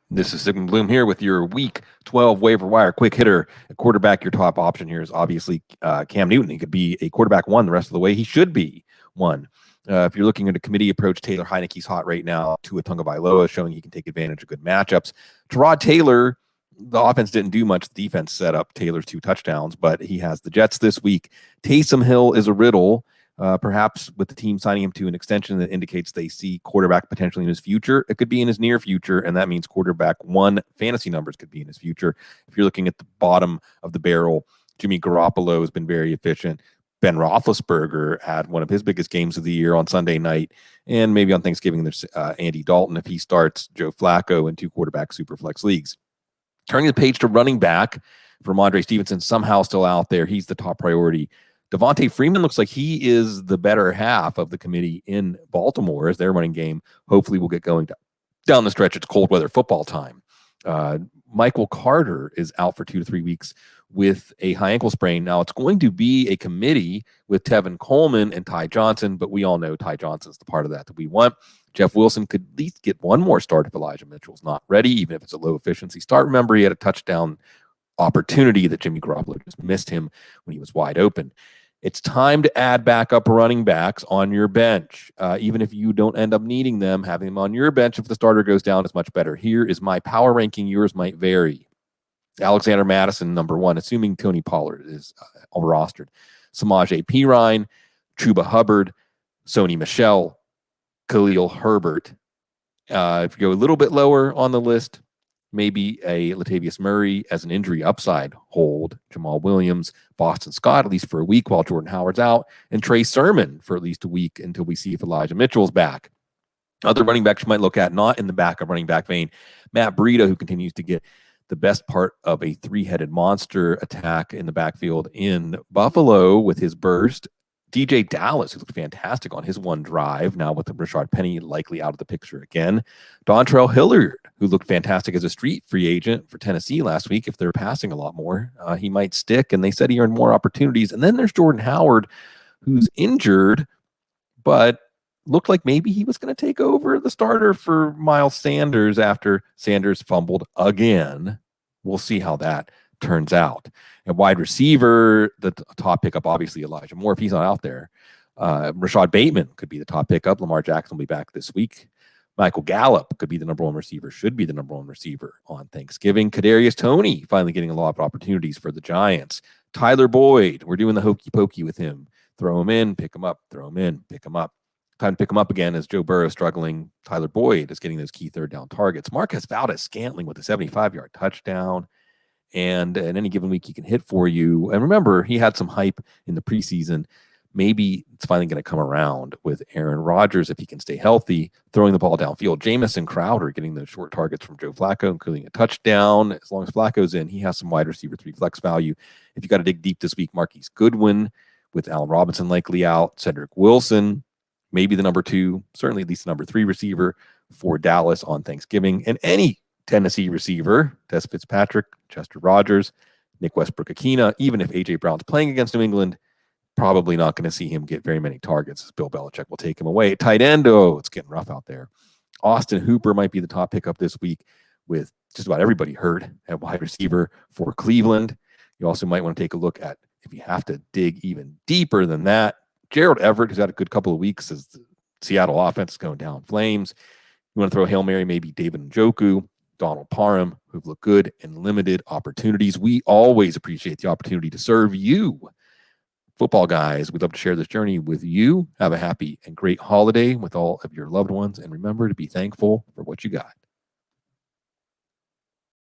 This is Sigmund Bloom here with your Week 12 waiver wire quick hitter. At quarterback, your top option here is obviously Cam Newton. He could be a quarterback one the rest of the way. He should be one. If you're looking at a committee approach, Taylor Heinicke's hot right now. Tua Tagovailoa showing he can take advantage of good matchups. Tyrod Taylor, the offense didn't do much. The defense set up Taylor's 2 touchdowns, but he has the Jets this week. Taysom Hill is a riddle. Perhaps with the team signing him to an extension that indicates they see quarterback potentially in his future. It could be in his near future, and that means quarterback one fantasy numbers could be in his future. If you're looking at the bottom of the barrel, Jimmy Garoppolo has been very efficient. Ben Roethlisberger had one of his biggest games of the year on Sunday night, and maybe on Thanksgiving there's Andy Dalton if he starts, Joe Flacco in 2 quarterback superflex leagues. Turning the page to running back, Rhamondre Stevenson somehow still out there. He's the top priority. Devonta Freeman looks like he is the better half of the committee in Baltimore as their running game hopefully will get going down the stretch. It's cold weather football time. Michael Carter is out for 2 to 3 weeks with a high ankle sprain. Now, it's going to be a committee with Tevin Coleman and Ty Johnson, but we all know Ty Johnson's the part of that we want. Jeff Wilson could at least get one more start if Elijah Mitchell's not ready, even if it's a low efficiency start. Remember, he had a touchdown opportunity that Jimmy Garoppolo just missed him when he was wide open. It's time to add backup running backs on your bench. Even if you don't end up needing them, having them on your bench if the starter goes down is much better. Here is my power ranking. Yours might vary. Alexander Mattison, number 1, assuming Tony Pollard is rostered. Semaje Perine, Chuba Hubbard, Sony Michel, Khalil Herbert. If you go a little bit lower on the list, maybe a Latavius Murray as an injury upside hold, Jamaal Williams, Boston Scott, at least for a week while Jordan Howard's out, and Trey Sermon for at least a week until we see if Elijah Mitchell's back. Other running backs you might look at, not in the backup running back vein, Matt Breida, who continues to get the best part of a 3-headed monster attack in the backfield in Buffalo with his burst. DeeJayy Dallas, who looked fantastic on his one drive, now with the Rashod Penny likely out of the picture again. Dontrell Hilliard, who looked fantastic as a street free agent for Tennessee last week. If they're passing a lot more, he might stick, and they said he earned more opportunities. And then there's Jordan Howard, who's injured, but looked like maybe he was going to take over the starter for Miles Sanders after Sanders fumbled again. We'll see how that turns out. At wide receiver, the top pickup, obviously Elijah Moore, if he's not out there. Rashod Bateman could be the top pickup. Lamar Jackson will be back this week. Michael Gallup could be the number 1 receiver, should be the number 1 receiver on Thanksgiving. Kadarius Toney finally getting a lot of opportunities for the Giants. Tyler Boyd, we're doing the hokey pokey with him. Throw him in, pick him up, throw him in, pick him up. Time to pick him up again as Joe Burrow struggling. Tyler Boyd is getting those key 3rd down targets. Marcus Valdes-Scantling with a 75-yard touchdown. And in any given week, he can hit for you. And remember, he had some hype in the preseason. Maybe it's finally going to come around with Aaron Rodgers if he can stay healthy, throwing the ball downfield. Jamison Crowder getting those short targets from Joe Flacco, including a touchdown. As long as Flacco's in, he has some wide receiver 3 flex value. If you got to dig deep this week, Marquise Goodwin with Allen Robinson likely out, Cedric Wilson, maybe the number 2, certainly at least the number 3 receiver for Dallas on Thanksgiving. And any Tennessee receiver, Des Fitzpatrick, Chester Rogers, Nick Westbrook-Akina, even if A.J. Brown's playing against New England, probably not going to see him get very many targets as Bill Belichick will take him away. Tight end, it's getting rough out there. Austin Hooper might be the top pickup this week with just about everybody hurt at wide receiver for Cleveland. You also might want to take a look at, if you have to dig even deeper than that, Gerald Everett, who's had a good couple of weeks as the Seattle offense is going down flames. You want to throw a Hail Mary, maybe David Njoku, Donald Parham, who've looked good in limited opportunities. We always appreciate the opportunity to serve you, football guys. We'd love to share this journey with you. Have a happy and great holiday with all of your loved ones. And remember to be thankful for what you got.